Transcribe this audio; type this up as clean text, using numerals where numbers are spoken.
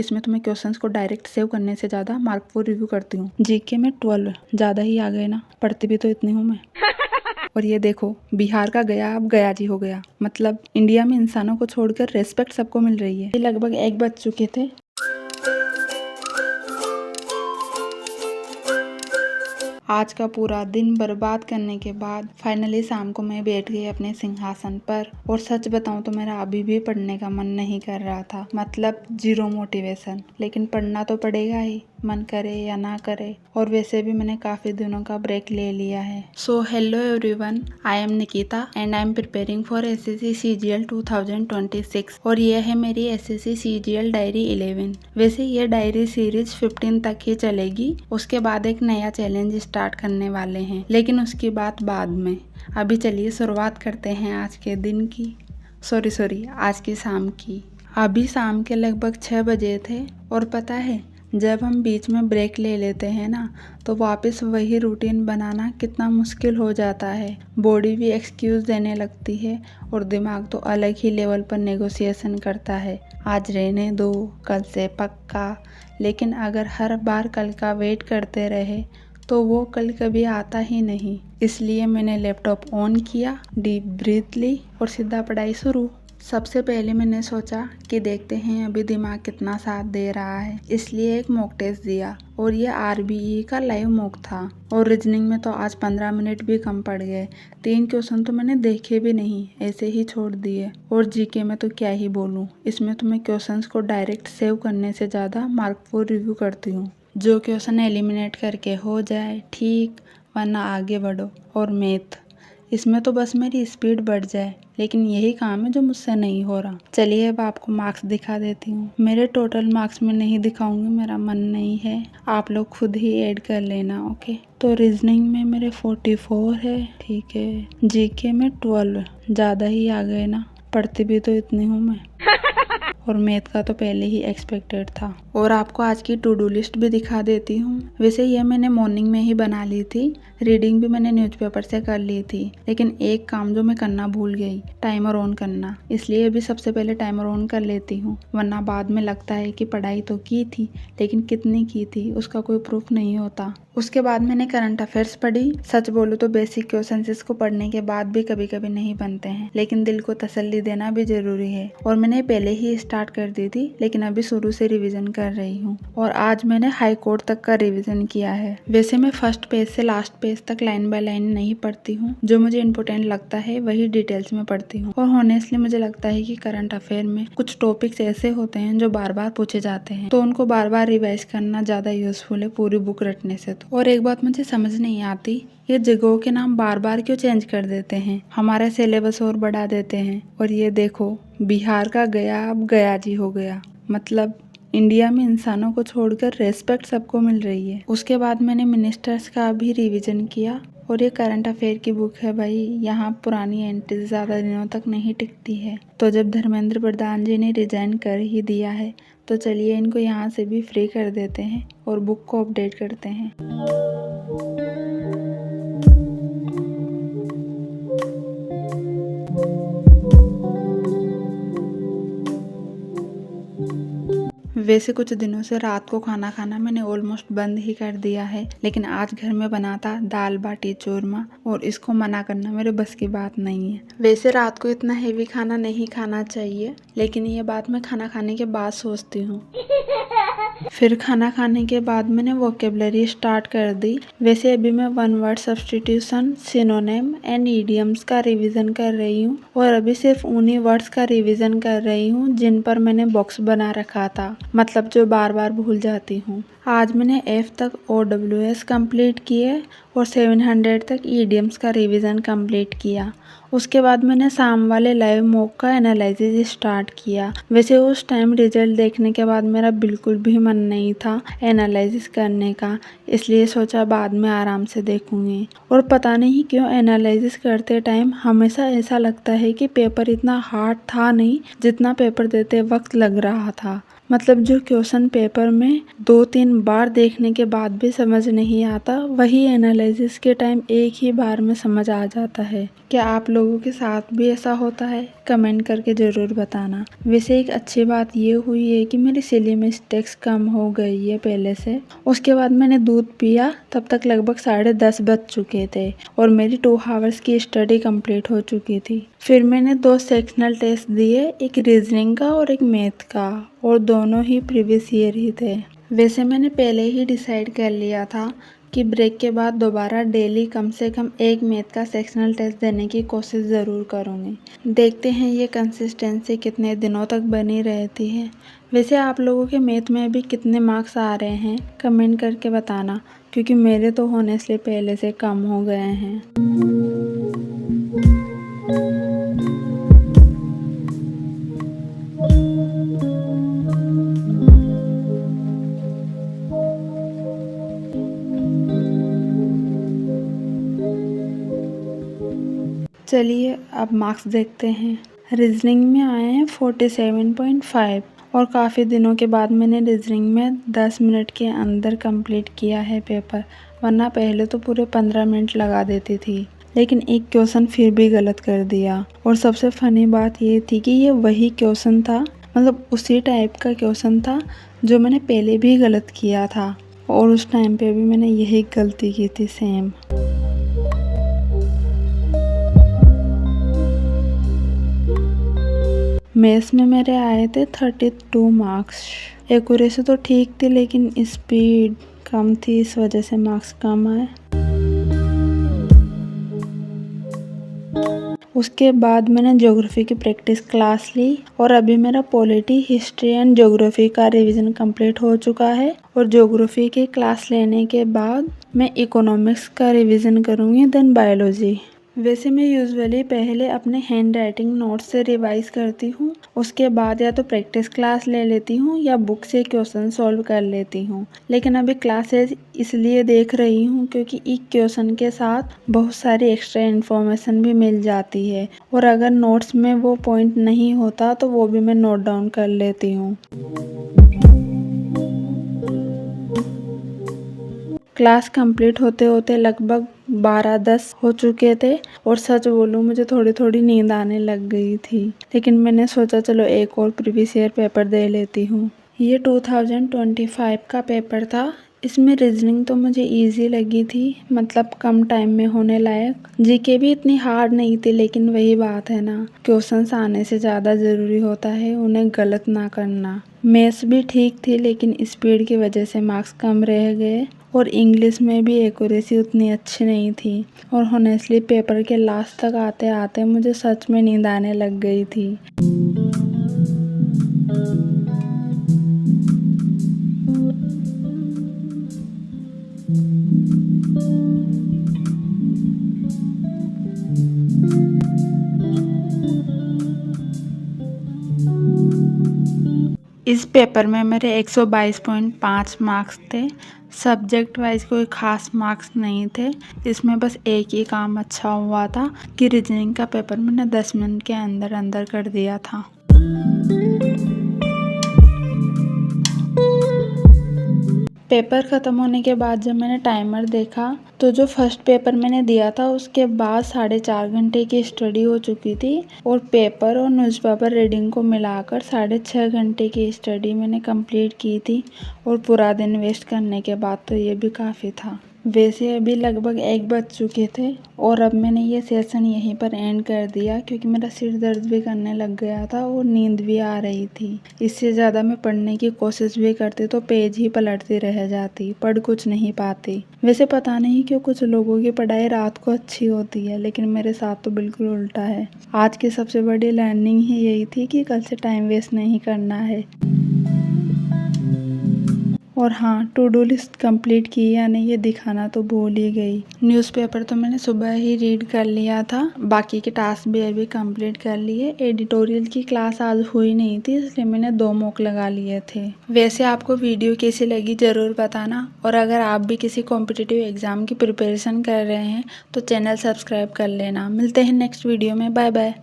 इसमें तो मैं क्वेश्चंस को डायरेक्ट सेव करने से ज़्यादा मार्क को रिव्यू करती हूँ। जीके में 12 ज़्यादा ही आ गए ना, पढ़ती भी तो इतनी हूँ मैं। और ये देखो, बिहार का गया अब गया जी हो गया। मतलब इंडिया में इंसानों को छोड़कर रेस्पेक्ट सबको मिल रही है। लगभग 1 बज चुके थे। आज का पूरा दिन बर्बाद करने के बाद फाइनली शाम को मैं बैठ गई अपने सिंहासन पर। और सच बताऊं तो मेरा अभी भी पढ़ने का मन नहीं कर रहा था, मतलब 0 मोटिवेशन। लेकिन पढ़ना तो पड़ेगा ही, मन करे या ना करे। और वैसे भी मैंने काफी दिनों का ब्रेक ले लिया है। So hello everyone, I am Nikita and I am preparing for SSC CGL 2026 और यह है मेरी एसएससी सीजीएल डायरी 11। वैसे ये डायरी सीरीज 15 तक ही चलेगी, उसके बाद एक नया चैलेंज स्टार्ट करने वाले हैं, लेकिन उसकी बात बाद में। अभी चलिए शुरुआत करते हैं आज के दिन की, आज की शाम की। अभी शाम के लगभग 6 बजे थे और पता है, जब हम बीच में ब्रेक ले लेते हैं ना, तो वापस वही रूटीन बनाना कितना मुश्किल हो जाता है। बॉडी भी एक्सक्यूज़ देने लगती है और दिमाग तो अलग ही लेवल पर नेगोशिएशन करता है। आज रहने दो, कल से पक्का। लेकिन अगर हर बार कल का वेट करते रहे तो वो कल कभी आता ही नहीं। इसलिए मैंने लैपटॉप ऑन किया, डीप ब्रीथ ली और सीधा पढ़ाई शुरू। सबसे पहले मैंने सोचा कि देखते हैं अभी दिमाग कितना साथ दे रहा है, इसलिए एक मॉक टेस्ट दिया। और ये आरबीई का लाइव मॉक था। और रीजनिंग में तो आज 15 मिनट भी कम पड़ गए। 3 क्वेश्चन तो मैंने देखे भी नहीं, ऐसे ही छोड़ दिए। और जीके में तो क्या ही बोलूँ, इसमें तो मैं क्वेश्चंस को डायरेक्ट सेव करने से ज़्यादा मार्क को रिव्यू करती हूँ। जो क्वेश्चन एलिमिनेट करके हो जाए ठीक, वरना आगे बढ़ो। और मैथ, इसमें तो बस मेरी स्पीड बढ़ जाए, लेकिन यही काम है जो मुझसे नहीं हो रहा। चलिए अब आपको मार्क्स दिखा देती हूँ। मेरे टोटल मार्क्स में नहीं दिखाऊंगी, मेरा मन नहीं है, आप लोग खुद ही ऐड कर लेना, ओके। तो रीजनिंग में मेरे 44 है, ठीक है। जीके में 12 ज़्यादा ही आ गए ना, पढ़ती भी तो इतनी हूँ मैं। और मैथ का तो पहले ही एक्सपेक्टेड था। और आपको आज की टू डू लिस्ट भी दिखा देती हूँ। वैसे ये मैंने मॉर्निंग में ही बना ली थी, रीडिंग भी मैंने न्यूज़पेपर से कर ली थी। लेकिन एक काम जो मैं करना भूल गई, टाइमर ऑन करना। इसलिए अभी सबसे पहले टाइमर ऑन कर लेती हूँ, वरना बाद में लगता है कि पढ़ाई तो की थी, लेकिन कितनी की थी उसका कोई प्रूफ नहीं होता। उसके बाद मैंने करंट अफेयर्स पढ़ी। सच बोलूँ तो बेसिक क्वेश्चंस इसको पढ़ने के बाद भी कभी कभी नहीं बनते हैं, लेकिन दिल को तसल्ली देना भी जरूरी है। और मैंने पहले ही स्टार्ट कर दी थी, लेकिन अभी शुरू से रिवीजन कर रही हूँ। और आज मैंने हाई कोर्ट तक का रिवीजन किया है। वैसे मैं फर्स्ट पेज से लास्ट पेज तक लाइन बाय लाइन नहीं पढ़ती हूँ, जो मुझे इम्पोर्टेंट लगता है वही डिटेल्स में पढ़ती हूँ। और ऑनेस्टली मुझे लगता है कि करंट अफेयर में कुछ टॉपिक्स ऐसे होते हैं जो बार बार पूछे जाते हैं, तो उनको बार बार रिवाइज करना ज्यादा यूजफुल है पूरी बुक रटने से। और एक बात मुझे समझ नहीं आती, ये जगहों के नाम बार बार क्यों चेंज कर देते हैं, हमारा सिलेबस और बढ़ा देते हैं। और ये देखो, बिहार का गया अब गया जी हो गया। मतलब इंडिया में इंसानों को छोड़कर रेस्पेक्ट सबको मिल रही है। उसके बाद मैंने मिनिस्टर्स का भी रिवीजन किया। और ये करंट अफेयर की बुक है भाई, यहाँ पुरानी एंट्रीज ज़्यादा दिनों तक नहीं टिकती है। तो जब धर्मेंद्र प्रधान जी ने रिजाइन कर ही दिया है, तो चलिए इनको यहाँ से भी फ्री कर देते हैं और बुक को अपडेट करते हैं। वैसे कुछ दिनों से रात को खाना खाना मैंने ऑलमोस्ट बंद ही कर दिया है, लेकिन आज घर में बना था दाल बाटी चूरमा और इसको मना करना मेरे बस की बात नहीं है। वैसे रात को इतना हेवी खाना नहीं खाना चाहिए, लेकिन ये बात मैं खाना खाने के बाद सोचती हूँ। फिर खाना खाने के बाद मैंने वोकेबलरी स्टार्ट कर दी। वैसे अभी मैं 1 word substitution, synonym and idioms का रिवीजन कर रही हूँ। और अभी सिर्फ उन्हीं वर्ड्स का रिवीजन कर रही हूँ जिन पर मैंने बॉक्स बना रखा था, मतलब जो बार बार भूल जाती हूँ। आज मैंने F तक OWS कंप्लीट किए और 700 तक ईडियम्स का रिवीजन कंप्लीट किया। उसके बाद मैंने शाम वाले लाइव मॉक का एनालिसिस स्टार्ट किया। वैसे उस टाइम रिजल्ट देखने के बाद मेरा बिल्कुल भी मन नहीं था एनालिसिस करने का, इसलिए सोचा बाद में आराम से देखूंगी। और पता नहीं क्यों एनालिसिस करते टाइम हमेशा ऐसा लगता है कि पेपर इतना हार्ड था नहीं जितना पेपर देते वक्त लग रहा था। मतलब जो क्वेश्चन पेपर में 2-3 बार देखने के बाद भी समझ नहीं आता, वही एनालिसिस के टाइम एक ही बार में समझ आ जाता है। क्या आप लोगों के साथ भी ऐसा होता है? कमेंट करके ज़रूर बताना। वैसे एक अच्छी बात ये हुई है कि मेरी सिली मिस्टेक्स कम हो गई है पहले से। उसके बाद मैंने दूध पिया, तब तक लगभग 10:30 बज चुके थे और मेरी 2 आवर्स की स्टडी कंप्लीट हो चुकी थी। फिर मैंने 2 सेक्शनल टेस्ट दिए, एक रीजनिंग का और एक मैथ का, और दोनों ही प्रीवियस ईयर ही थे। वैसे मैंने पहले ही डिसाइड कर लिया था कि ब्रेक के बाद दोबारा डेली कम से कम एक मैथ का सेक्शनल टेस्ट देने की कोशिश ज़रूर करूँगी। देखते हैं ये कंसिस्टेंसी कितने दिनों तक बनी रहती है। वैसे आप लोगों के मैथ में भी कितने मार्क्स आ रहे हैं कमेंट करके बताना, क्योंकि मेरे तो होने से पहले से कम हो गए हैं। चलिए अब मार्क्स देखते हैं। रीजनिंग में आए हैं 47.5 और काफ़ी दिनों के बाद मैंने रीजनिंग में 10 मिनट के अंदर कंप्लीट किया है पेपर, वरना पहले तो पूरे 15 मिनट लगा देती थी। लेकिन एक क्वेश्चन फिर भी गलत कर दिया, और सबसे फनी बात ये थी कि ये वही क्वेश्चन था, मतलब उसी टाइप का क्वेश्चन था जो मैंने पहले भी गलत किया था, और उस टाइम पे भी मैंने यही गलती की थी सेम। मैथ्स में मेरे आए थे 32 मार्क्स। एक्यूरेसी तो ठीक थी लेकिन स्पीड कम थी, इस वजह से मार्क्स कम आए। उसके बाद मैंने ज्योग्राफी की प्रैक्टिस क्लास ली और अभी मेरा पॉलिटी, हिस्ट्री एंड ज्योग्राफी का रिवीजन कंप्लीट हो चुका है। और ज्योग्राफी की क्लास लेने के बाद मैं इकोनॉमिक्स का रिवीजन करूँगी, देन बायोलॉजी। वैसे मैं यूजुअली पहले अपने हैंड राइटिंग नोट्स से रिवाइज करती हूँ, उसके बाद या तो प्रैक्टिस क्लास ले लेती हूँ या बुक से क्वेश्चन सॉल्व कर लेती हूँ। लेकिन अभी क्लासेज इसलिए देख रही हूँ क्योंकि एक क्वेश्चन के साथ बहुत सारी एक्स्ट्रा इन्फॉर्मेशन भी मिल जाती है, और अगर नोट्स में वो पॉइंट नहीं होता तो वो भी मैं नोट डाउन कर लेती हूँ। क्लास कंप्लीट होते होते लगभग 12-10 हो चुके थे, और सच बोलूँ मुझे थोड़ी थोड़ी नींद आने लग गई थी, लेकिन मैंने सोचा चलो एक और प्रीवियस ईयर पेपर दे लेती हूँ। ये 2025 का पेपर था। इसमें रीजनिंग तो मुझे इजी लगी थी, मतलब कम टाइम में होने लायक। जीके भी इतनी हार्ड नहीं थी, लेकिन वही बात है ना, क्वेश्चंस आने से ज़्यादा ज़रूरी होता है उन्हें गलत ना करना। मैथ्स भी ठीक थी, लेकिन स्पीड की वजह से मार्क्स कम रह गए, और इंग्लिश में भी एक्यूरेसी उतनी अच्छी नहीं थी। और होनेस्टली पेपर के लास्ट तक आते आते मुझे सच में नींद आने लग गई थी। इस पेपर में मेरे 122.5 मार्क्स थे। सब्जेक्ट वाइज कोई ख़ास मार्क्स नहीं थे। इसमें बस एक ही काम अच्छा हुआ था कि रीजनिंग का पेपर मैंने 10 मिनट के अंदर अंदर कर दिया था। पेपर ख़त्म होने के बाद जब मैंने टाइमर देखा तो जो फर्स्ट पेपर मैंने दिया था उसके बाद 4.5 घंटे की स्टडी हो चुकी थी, और पेपर और न्यूज़पेपर रीडिंग को मिलाकर 6.5 घंटे की स्टडी मैंने कंप्लीट की थी। और पूरा दिन वेस्ट करने के बाद तो ये भी काफ़ी था। वैसे अभी लगभग 1 बज चुके थे, और अब मैंने ये सेशन यहीं पर एंड कर दिया क्योंकि मेरा सिर दर्द भी करने लग गया था और नींद भी आ रही थी। इससे ज़्यादा मैं पढ़ने की कोशिश भी करती तो पेज ही पलटती रह जाती, पढ़ कुछ नहीं पाती। वैसे पता नहीं क्यों कुछ लोगों की पढ़ाई रात को अच्छी होती है, लेकिन मेरे साथ तो बिल्कुल उल्टा है। आज की सबसे बड़ी लर्निंग ही यही थी कि कल से टाइम वेस्ट नहीं करना है। और हाँ, टू डू लिस्ट कंप्लीट की या नहीं ये दिखाना तो भूल ही गई। न्यूज़पेपर तो मैंने सुबह ही रीड कर लिया था, बाकी के टास्क भी अभी कंप्लीट कर लिए। एडिटोरियल की क्लास आज हुई नहीं थी, इसलिए मैंने 2 मॉक लगा लिए थे। वैसे आपको वीडियो कैसी लगी ज़रूर बताना, और अगर आप भी किसी कॉम्पिटिटिव एग्ज़ाम की प्रिपरेशन कर रहे हैं तो चैनल सब्सक्राइब कर लेना। मिलते हैं नेक्स्ट वीडियो में, बाय बाय।